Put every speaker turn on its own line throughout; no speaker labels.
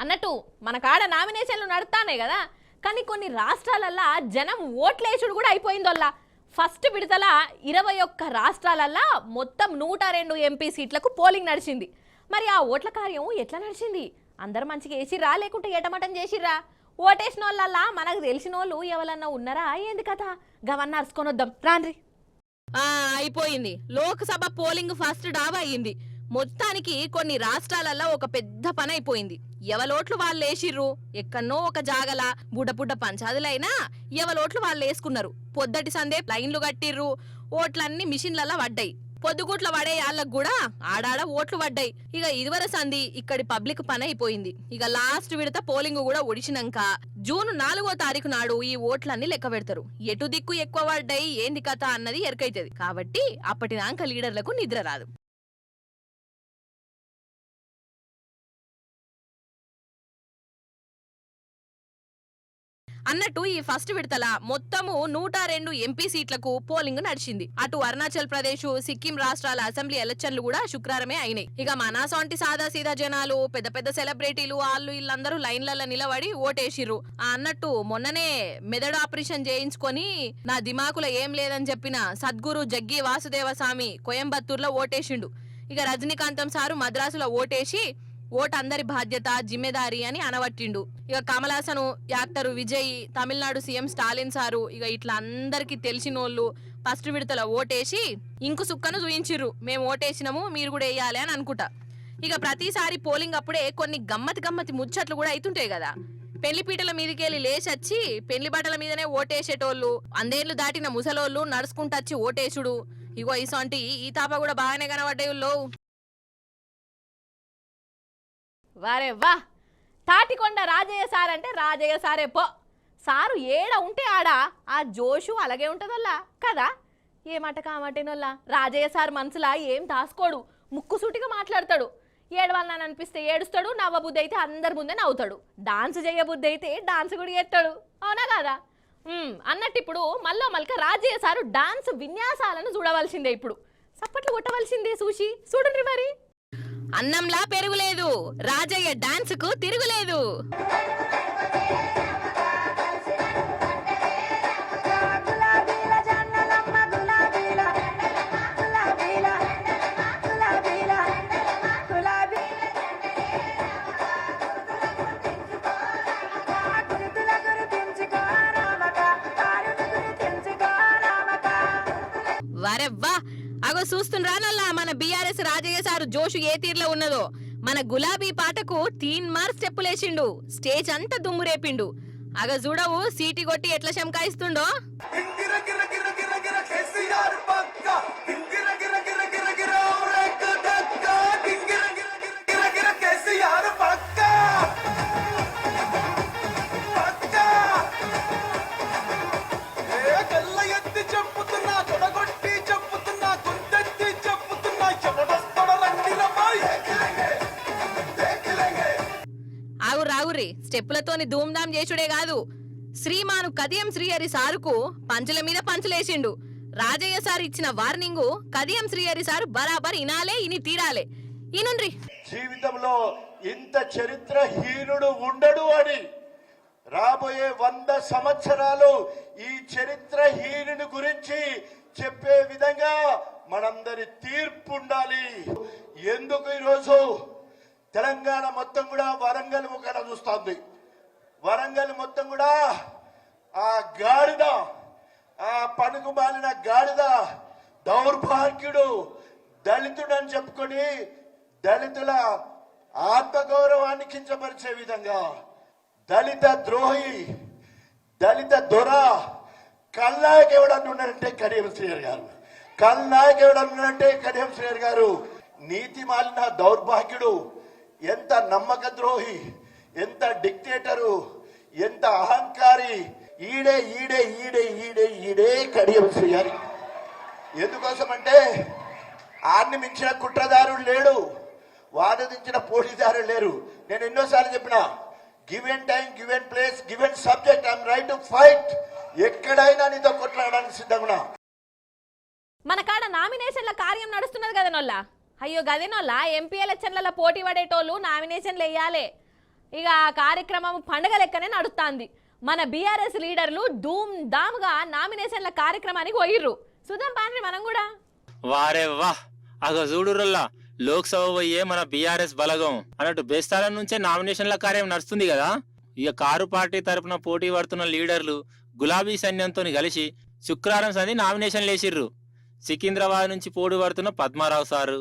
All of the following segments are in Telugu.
అన్నట్టు మన కాడ నామినేషన్లు నడుస్తానే కదా, కానీ కొన్ని రాష్ట్రాలల్లో జనం ఓట్లేసుడు కూడా అయిపోయిందోల్లా. ఫస్ట్ విడతల 21 రాష్ట్రాలల్లో మొత్తం 102 ఎంపీ సీట్లకు పోలింగ్ నడిచింది. మరి ఆ ఓట్ల కార్యం ఎట్లా నడిచింది? అందరు మంచిగా వేసిర్రా లేకుంటే ఏటమటం చేసిర్రా? ఓటేసిన వాళ్ళల్లా మనకు తెలిసిన వాళ్ళు ఎవరన్నా ఉన్నారా ఏంది కథ? గవర్నర్ అరుచుకొని వద్దాం రాండ్రి.
అయిపోయింది లోక్సభ పోలింగ్ ఫస్ట్ డాబా అయ్యింది. మొత్తానికి కొన్ని రాష్ట్రాలలో ఒక పెద్ద పని అయిపోయింది. ఎవలోట్లు వాళ్ళు వేసిర్రు, ఎక్కడనో ఒక జాగల బుడ్డ పంచాదులైనా ఎవలోట్లు వాళ్ళు వేసుకున్నారు. పొద్దటి సందే లైన్లు కట్టిర్రు, ఓట్లన్నీ మిషన్లలో పడ్డాయి. పొద్దుగుట్ల పడే వాళ్ళకు కూడా ఆడాడ ఓట్లు పడ్డాయి. ఇక ఇదివర సంది ఇక్కడి పబ్లిక్ పని అయిపోయింది. ఇక లాస్ట్ విడత పోలింగ్ కూడా ఒడిచినాక జూన్ 4వ తారీఖు నాడు ఈ ఓట్లన్నీ లెక్క పెడతారు. ఎటు దిక్కు ఎక్కువ పడ్డాయి ఏంది కథ అన్నది ఎరకైతుంది. కాబట్టి అప్పటిదాకా లీడర్లకు నిద్ర రాదు. అన్నట్టు ఈ ఫస్ట్ విడతల మొత్తము 102 ఎంపీ సీట్లకు పోలింగ్ నడిచింది. అటు అరుణాచల్ ప్రదేశ్, సిక్కిం రాష్ట్రాల అసెంబ్లీ ఎలక్షన్లు కూడా శుక్రవారమే అయినాయి. ఇక మనాసొంటి సాదా సీదా జనాలు, పెద్ద సెలబ్రిటీలు వాళ్ళు వీళ్ళందరూ లైన్లలో నిలబడి ఓటేసిర్రు. అన్నట్టు మొన్ననే మెదడు ఆపరేషన్ చేయించుకొని నా దిమాకులో ఏం లేదని చెప్పిన సద్గురు జగ్గి వాసుదేవ స్వామి కోయంబత్తూర్లో ఓటేసిండు. ఇక రజనీకాంతం సారు మద్రాసులో ఓటేసి ఓటు అందరి బాధ్యత జిమ్మెదారి అని అనవట్టిండు. ఇక Kamal Haasan, actor Vijay, Tamil Nadu CM Stalin sir ఇక ఇట్లా అందరికి తెలిసినోళ్ళు ఫస్ట్ విడతల ఓటేసి ఇంకు సుక్కను చూయించిర్రు. మేము ఓటేసినాము మీరు కూడా వేయాలి అని అనుకుంటా. ఇక ప్రతిసారి పోలింగ్ అప్పుడే కొన్ని గమ్మతి ముచ్చట్లు కూడా అవుతుంటాయి కదా. పెళ్లి పీటల మీదకెళ్ళి లేచొచ్చి పెళ్లి బట్టల మీదనే ఓటేసేటోళ్ళు, అందేళ్లు దాటిన ముసలోళ్ళు నడుచుకుంటొచ్చి ఓటేసుడు. ఇగో ఇసొంటి ఈ తాప కూడా బాగానే కనబడ్డాయిల్లో.
వారే వా, తాటికొండ రాజయ్య సార్ అంటే రాజయ్య సారే పో. సారు ఏడ ఉంటే ఆడ ఆ జోషు అలాగే ఉంటుందల్లా కదా. ఏమాట కామాటేనోల్లా రాజయ్య సార్ మనసులా ఏం దాసుకోడు, ముక్కుసూటిగా మాట్లాడతాడు. ఏడవాలని అనిపిస్తే ఏడుస్తాడు, నవ్వబుద్ధి అయితే అందరి ముందే నవ్వుతాడు, డాన్స్ చేయబుద్ధి అయితే డాన్స్ కూడా చేస్తాడు. అవునా కదా? అన్నట్టు ఇప్పుడు మళ్ళీ రాజయ్య సారు డాన్స్ విన్యాసాలను చూడవలసిందే. ఇప్పుడు సప్పట్లు కొట్టవలసిందే. చూడండి మరి.
అన్నంలా పెరుగులేదు, రాజయ్య డాన్స్ కు తిరుగులేదు. వరెవ్వా, అగో చూస్తుండ్రానల్లా మన బీఆర్ఎస్ రాజయ్య సారు జోషు ఏ తీరులో ఉన్నదో. మన గులాబీ పాటకు 3 మార్క్స్ స్టెప్పులేసిండు, స్టేజ్ అంతా దుమ్ము రేపిండు. అగ చూడవు సీటి కొట్టి ఎట్లా శంకాయిస్తుండో. స్టెప్పులతోని ధూమ్ధాం చేసుడే కాదు, శ్రీమాను కదియం శ్రీహరి సారుకు పంచుల మీద పంచులేసిండు. రాజయ్య సార్ ఇచ్చిన వార్నింగ్ కదియం శ్రీహరి సారు బరాబర్ ఇనాలే, ఇని తీరాలే. ఈనుండ్రి.
జీవితంలో ఇంత చరిత్రహీనుడు ఉండడు అని రాబోయే 100 సంవత్సరాలు ఈ చరిత్రహీనుని గురించి చెప్పే విధంగా మనందరి తీర్పు ఉండాలి. ఎందుకు ఈరోజు తెలంగాణ మొత్తం కూడా వరంగల్ ముఖాన చూస్తోంది. వరంగల్ మొత్తం కూడా ఆ గాడిద, ఆ పనుకు మాలిన గాడిద, దౌర్భాగ్యుడు, దళితుడు అని చెప్పుకొని దళితుల ఆత్మగౌరవాన్ని కించపరిచే విధంగా దళిత ద్రోహి, దళిత దొర, కల్నాయక్ ఎవడన్నా ఉన్నారంటే కడియం శ్రీహరి గారు. కల్నాయక్ ఎవడన్నా ఉన్నారంటే కడియం శ్రీహరి గారు. నీతి మాలిన దౌర్భాగ్యుడు, ఎంత నమ్మక ద్రోహి, ఎంత డిక్టేటరు, ఎంత అహంకారి. ఈడే ఈడే ఈడే ఈడే ఈడే కడియం శ్రీహరి. ఎందుకోసం అంటే ఆడిని మించిన కుట్రదారుడు లేడు, వాదించిన పోటీదారులు లేరు. నేను ఎన్నోసార్లు చెప్పిన, given time, given place, given subject, I'm right to fight. ఎక్కడైనా నీతో కొట్లాడడానికి సిద్ధంగా.
మన కాడ నామినేషన్ల కార్యం నడుస్తున్నది కదా నొల్లా. అయ్యో గదేనోళ్ళ ఎంపీ ఎలక్షన్లలో పోటీ పడేటోళ్ళు నామినేషన్లు వేయాలి. ఇక ఆ కార్యక్రమం పండగ లెక్కనే నడుస్తుంది. మన బీఆర్ఎస్ లీడర్లు ధూమ్ ధామ్గా నామినేషన్ల కార్యక్రమానికి పోయిర్రు. చూద్దాం పాండ్రి మనం కూడా.
వారే వా అగ చూడురల్లా లోక్సభ పోయే మన బీఆర్ఎస్ బలగం అన్నట్టు బేస్తాల నుంచే నామినేషన్ల కార్యం నడుస్తుంది కదా. ఇక కారు పార్టీ తరపున పోటీ పడుతున్న లీడర్లు గులాబీ సైన్యంతో కలిసి శుక్రవారం సంది నామినేషన్లు వేసిర్రు. సికింద్రాబాద్ నుంచి పోటీ పడుతున్న పద్మారావు సారు,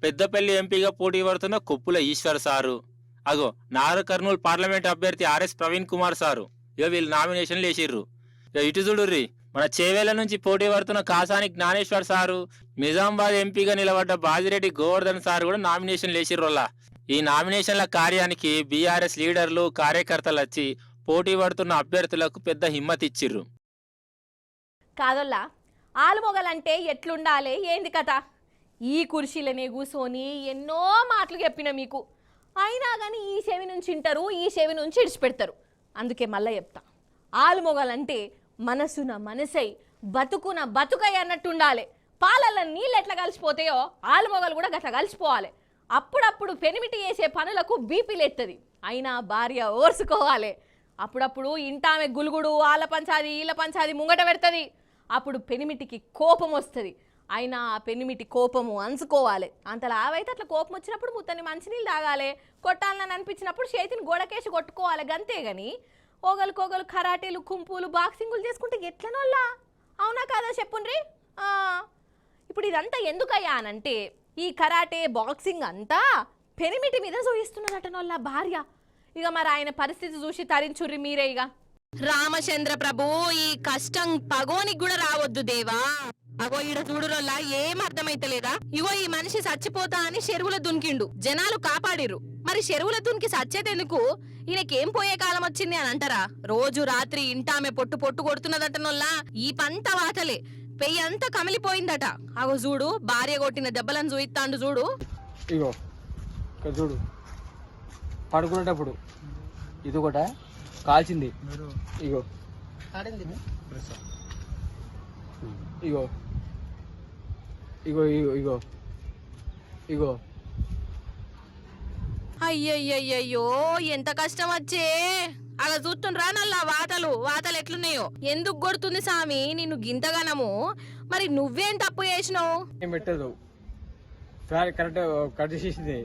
పెద్దపల్లి ఎంపీగా పోటీ పడుతున్న కొప్పుల ఈశ్వర్ సారు, అగో నాగర్ కర్నూలు పార్లమెంట్ అభ్యర్థి ఆర్ఎస్ ప్రవీణ్ కుమార్ సారు ఇక వీళ్ళు నామినేషన్లు వేసిర్రు. ఇక ఇటు చూడుర్రి మన చేవేళ్ల నుంచి పోటీ పడుతున్న కాసాని జ్ఞానేశ్వర్ సారు, నిజామాబాద్ ఎంపీగా నిలబడ్డ బాజిరెడ్డి గోవర్ధన్ సార్ కూడా నామినేషన్లు వేసిర్రోలా. ఈ నామినేషన్ల కార్యానికి బీఆర్ఎస్ లీడర్లు కార్యకర్తలు వచ్చి పోటీ పడుతున్న అభ్యర్థులకు పెద్ద హిమ్మత్ ఇచ్చిర్రు.
కాదొల్లా ఆలుమొగలంటే ఎట్లుండాలి ఏంది కథ? ఈ కుర్చీలనే కూర్చొని ఎన్నో మాటలు చెప్పిన మీకు, అయినా కానీ ఈ చెవి నుంచి వింటారు, ఈ చెవి నుంచి ఇడిచిపెడతారు. అందుకే మళ్ళీ చెప్తా, ఆలుమొగలంటే మనసున మనసై బతుకున బతుకై అన్నట్టు ఉండాలి. పాలల్లో నీళ్ళు ఎట్లా కలిసిపోతాయో ఆలుమొగలు కూడా గట్లా కలిసిపోవాలి. అప్పుడప్పుడు పెనిమిటి చేసే పనులకు బీపీలు ఎత్తది, అయినా భార్య ఓర్చుకోవాలి. అప్పుడప్పుడు ఇంటామె గులుగుడు వాళ్ళ పంచాది వీళ్ళ పంచాది ముంగట పెడుతుంది. అప్పుడు పెనిమిటికి కోపం వస్తుంది, అయినా ఆ పెనిమిటి కోపము అంచుకోవాలి. అంతలా అవైతే అట్లా కోపం వచ్చినప్పుడు ముత్తని మంచినీళ్ళు తాగాలి, కొట్టాలని అనిపించినప్పుడు చేతిని గోడకేసి కొట్టుకోవాలి. గంతేగాని ఓగలుకోగలు కరాటీలు కుంపులు బాక్సింగులు చేసుకుంటే ఎట్లనోళ్ళా? అవునా కాదా చెప్పుండ్రి. ఇప్పుడు ఇదంతా ఎందుకయ్యా అనంటే ఈ కరాటే బాక్సింగ్ అంతా పెనిమిటి మీద చూయిస్తున్నదటనోళ్ళ భార్య. ఇక మరి ఆయన పరిస్థితి చూసి తరించుర్రి మీరే. ఇక
రామచంద్ర ప్రభు ఈ కష్టం పగోనికి కూడా రావద్దు దేవా. అగో ఈడ చూడురోల్లా ఏం అర్థమైతలేదా? ఇగో ఈ మనిషి చచ్చిపోతా అని చెరువుల దునికిండు, జనాలు కాపాడిర్రు. మరి చెరువుల దునికి సచ్చేదెందుకు? ఈయనకేం పోయే కాలం వచ్చింది అని అంటారా? రోజు రాత్రి ఇంటామె పొట్టు పొట్టు కొడుతున్నదటనోల్లా. ఈ పంట వాతలే పెయ్యి అంతా కమిలిపోయిందట. అగో చూడు భార్య కొట్టిన దెబ్బలను చూయిస్తాండు చూడు.
ఇగో ఇక్కడ చూడు, పడుకునేటప్పుడు ఇది ఒకట కాల్చింది. ఇగో ఇగో ఇగో ఇగో ఇగో ఇగో
అయ్యయ్యయ్యో ఎంత కష్టం వచ్చే. అలా చూస్తుండ్రా నల్లా వాతలు ఎట్లున్నాయో. ఎందుకు కొడుతుంది సామి నిన్ను గింతగనము? మరి నువ్వేం తప్పు చేసినావు?
ఏం పెట్టదు, ఫ్యాన్ కరెక్ట్ కట్ చేసేసింది.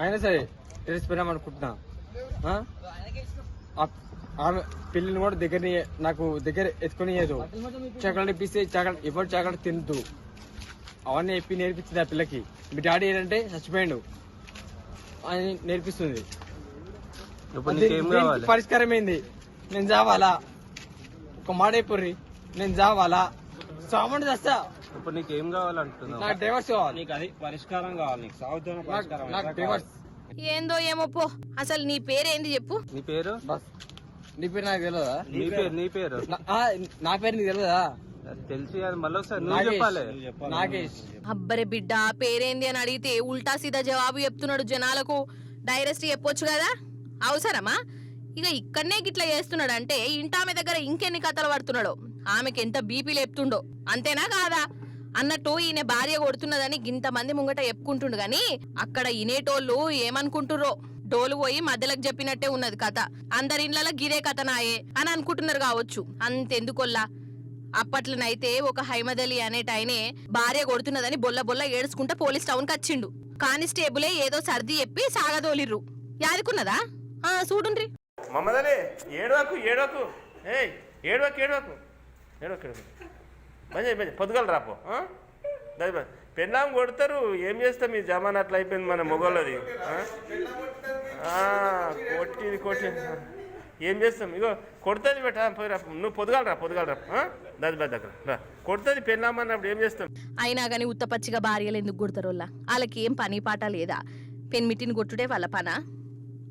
అయినా సరే తెలిసిపోయినాం అనుకుంటున్నా. ఆమె పిల్లిని కూడా నాకు దగ్గర ఎత్తుకొని చాక్లెట్ ఇప్పిస్తే ఎవరు చాక్లెట్ తింటూ అవన్నీ చెప్పి నేర్పించింది ఆ పిల్లకి. మీ డాడీ ఏంటంటే చచ్చిపోయాడు అని నేర్పిస్తుంది. పరిష్కారం ఏంది? నేను చావాలా? ఒక మాట అయిపోర్రి, నేను చావాలా? సామాన్ చేస్తా.
ఇప్పుడు నీకేం కావాలంటున్నావు?
నాకు డైవర్స్ కావాలి.
నీకు అది పరిష్కారం కావాలి. నీకు సాగుతున్న పరిష్కారం.
నాకు డైవర్స్.
ఏందో ఏమో పో. అసలు నీ పేరేంది చెప్పు.
నీ పేరు?
బస్ నీ పేరు నాకు తెలియదా?
నీ పేరు
నా పేరు నీకు తెలియదా?
తెలిసి అది మళ్ళీ ఒకసారి నువ్వు చెప్పాలి.
నాగేష్.
అబ్బరే బిడ్డ పేరేంది అని అడిగితే ఉల్టా సీదా జవాబు చెప్తున్నాడు జనాలకు. డైరెక్ట్ చెప్పొచ్చు కదా, అవసరమా? ఇక ఇక్కడనే గిట్లా చేస్తున్నాడు అంటే ఇంటామె దగ్గర ఇంకెన్ని కథలు పడుతున్నాడో, ఆమెకి ఎంత బీపీ లేపుతుండో. అంతేనా కాదా అన్నట్టు ఈయన భార్య కొడుతున్నదని గింతమంది ముంగట చెప్పుకుంటుండు గాని అక్కడ ఇనేటోళ్ళు ఏమనుకుంటుర్రో. డోలు పోయి మధ్యలోకి చెప్పినట్టే ఉన్నది కథ. అందరి ఇళ్లలో గిరే కథ నాయే అని అనుకుంటున్నారు కావచ్చు. అంతెందుకొల్లా, అప్పట్లోనైతే ఒక హైమదలి అనేటైనే భార్య కొడుతున్నదని బొల్ల ఏడ్చుకుంటా పోలీస్ టౌన్ కి వచ్చిండు. కానిస్టేబులే ఏదో సర్ది చెప్పి సాగదోలిర్రు. యాదుకున్నదా? చూడుండ్రి.
మమ్మదలే ఏడవకు మంచి పొద్దుగల రాపో. పెళ్ళాం కొడతారు, ఏం చేస్తాం? ఈ జమాన్ అట్లా అయిపోయింది మన మొగోళ్ళది. కొట్టి ఏం చేస్తాం? ఇగో కొడుతుంది బెట, నువ్వు పొద్దుగాల రా దాని దగ్గర రా. కొడుతుంది పెళ్ళామన్నప్పుడు ఏం చేస్తాం?
అయినా గాని ఉత్తపచ్చిగా భార్యలు ఎందుకు కొడతారు? వాళ్ళకి ఏం పని పాట లేదా? పెన్మిటిని కొట్టుడే వాళ్ళ పనా?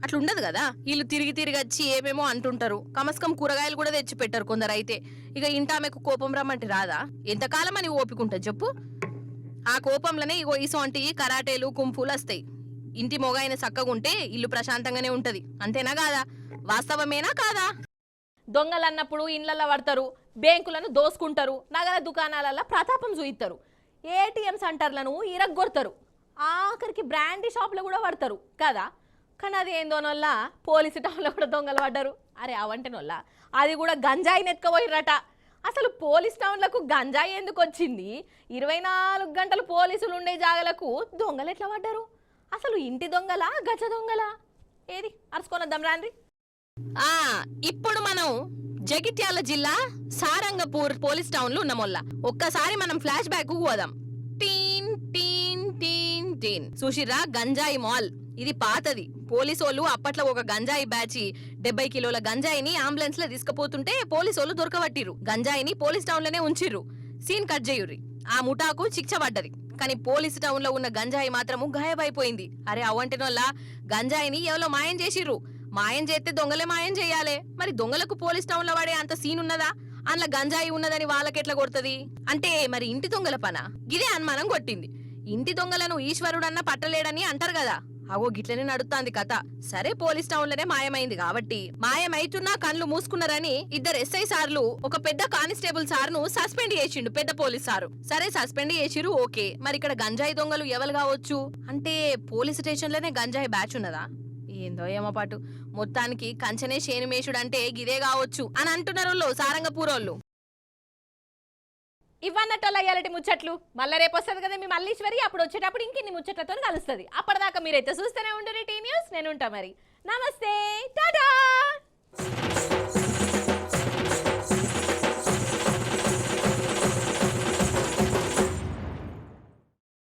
అట్లా ఉండదు కదా. వీళ్ళు తిరిగి వచ్చి ఏమేమో అంటుంటారు. కమస్కం కూరగాయలు కూడా తెచ్చి పెట్టారు కొందరు. అయితే ఇక ఇంటామెకు కోపం రమ్మంటే రాదా? ఎంతకాలం అని ఓపికంటుంది చెప్పు? ఆ కోపంలోనే ఇగో ఇసోంటి కరాటేలు కుంపులు వస్తాయి. ఇంటి మొగాయన చక్కగుంటే ఇల్లు ప్రశాంతంగానే ఉంటది. అంతేనా కాదా? వాస్తవమేనా కాదా?
దొంగలన్నప్పుడు ఇండ్లలో పడతారు, బ్యాంకులను దోసుకుంటారు, నగర దుకాణాలలో ప్రతాపం చూయిస్తారు, ఏటీఎం సెంటర్లను ఇరగ్గొడతారు, ఆఖరికి బ్రాండీ షాపులు కూడా పడతారు కదా. కానీ అది ఏందోనొల్ల పోలీసు టౌన్లో కూడా దొంగలు పడ్డారు. అరే అవంటేనొల్ల అది కూడా గంజాయిని ఎత్తుకుపోయిర్రట. అసలు పోలీస్ టౌన్లకు గంజాయి ఎందుకు వచ్చింది? 24 గంటలు పోలీసులు ఉండే జాగలకు దొంగలు ఎట్లా పడ్డారు? అసలు ఇంటి దొంగలా గజ దొంగలా? ఏది అరుచుకొనొద్దాం రాండి.
ఇప్పుడు మనం జగిత్యాల జిల్లా సారంగపూర్ పోలీస్ టౌన్ లో ఉన్నామొల్ల. ఒక్కసారి మనం ఫ్లాష్ బ్యాక్ పోదాం. టీన్ టీన్ టీన్ టీన్ సుషిరా గంజాయి మాల్. ఇది పాతది. పోలీసోళ్ళు అప్పట్లో ఒక గంజాయి బ్యాచ్ 70 కిలోల గంజాయిని అంబులెన్స్ లో తీసుకుపోతుంటే పోలీసోళ్ళు దొరకబట్టిరు. గంజాయిని పోలీస్ టౌన్ లోనే ఉంచిర్రు. Scene cut చేయుర్రి. ఆ ముఠాకు శిక్ష పడ్డది. కానీ పోలీసు టౌన్ లో ఉన్న గంజాయి మాత్రము గాయబైపోయింది. అరే అవంటినోళ్ళ గంజాయిని ఎవరో మాయం చేసిర్రు. మాయం చేస్తే దొంగలే మాయం చేయాలి. మరి దొంగలకు పోలీస్ టౌన్ లో పడే అంత సీన్ ఉన్నదా? అందులో గంజాయి ఉన్నదని వాళ్ళకెట్లా కొడుతుంది? అంటే మరి ఇంటి దొంగల పన? గిదే అనుమానం కొట్టింది. ఇంటి దొంగలను ఈశ్వరుడన్న పట్టలేడని అంటారు కదా, అగో గిట్లనే నడుస్తాంది కథ. సరే పోలీస్ టౌన్ లోనే మాయమైంది కాబట్టి మాయమైతున్నా కళ్ళు మూసుకున్నారని 2 ఎస్ఐ సార్లు ఒక పెద్ద కానిస్టేబుల్ సార్ను సస్పెండ్ చేసిండు పెద్ద పోలీస్ సారు. సరే సస్పెండ్ చేసిరు, ఓకే. మరి ఇక్కడ గంజాయి దొంగలు ఎవరు కావచ్చు? అంటే పోలీస్ స్టేషన్ లోనే గంజాయి బ్యాచ్ ఉన్నదా? ఏందో ఏమో పాటు. మొత్తానికి కంచనే శేనుమేషుడు అంటే గిదే కావచ్చు అని అంటున్నారు సారంగపూరోళ్ళు.
ఇవన్నట్టోళ్ళ ఇయాలటి ముచ్చట్లు. మళ్ళీ రేపు వస్తుంది కదా మీ మల్లీశ్వరి. అప్పుడు వచ్చేటప్పుడు ఇంకిన్ని ముచ్చట్లతో కలుస్తుంది. అప్పటిదాకా మీరైతే చూస్తూనే ఉండు టీ న్యూస్. నేను ఉంటా మరి. నమస్తే, టాటా.